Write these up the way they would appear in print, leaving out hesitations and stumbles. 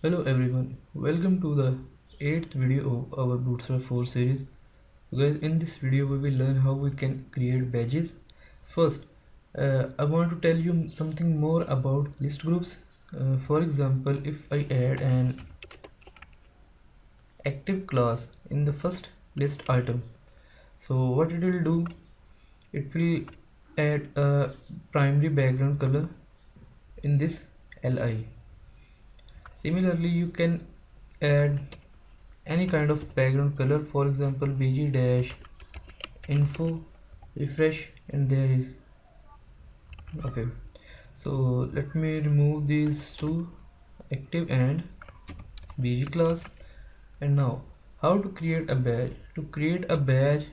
Hello everyone, welcome to the 8th video of our Bootstrap 4 series. So guys, in this video we will learn how we can create badges. First, I want to tell you something more about list groups. For example, if I add an active class in the first list item, so what it will do, it will add a primary background color in this li. Similarly, you can add any kind of background color, for example bg dash info refresh, and there is okay. So let me remove these two, active and bg class. And now, how to create a badge? To create a badge,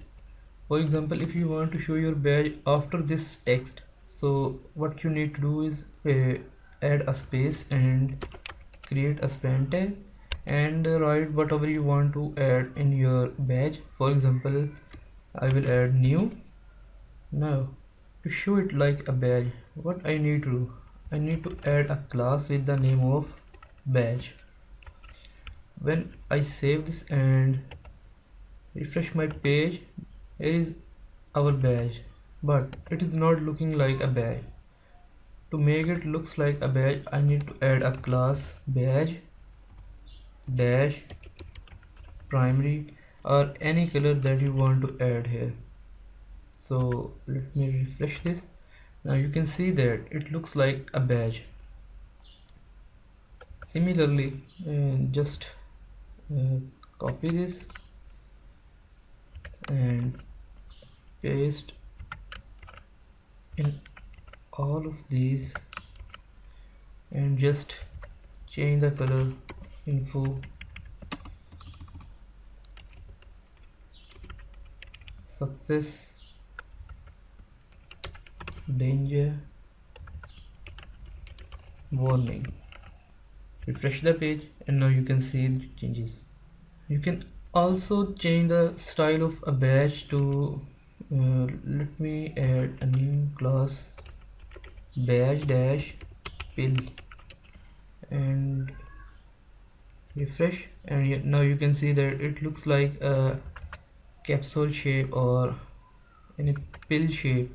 for example, if you want to show your badge after this text, so what you need to do is add a space and create a span tag and write whatever you want to add in your badge. For example, I will add new. Now, to show it like a badge, what I need to do, I need to add a class with the name of badge. When I save this and refresh my page, here is our badge, but it is not looking like a badge. To make it looks like a badge, I need to add a class badge dash primary or any color that you want to add here. So let me refresh this. Now you can see that it looks like a badge. Similarly, just copy this and paste in all of these and just change the color info success danger warning. Refresh the page and now you can see the changes. You can also change the style of a badge to let me add a new class badge dash pill and refresh, and now you can see that it looks like a capsule shape or in a pill shape.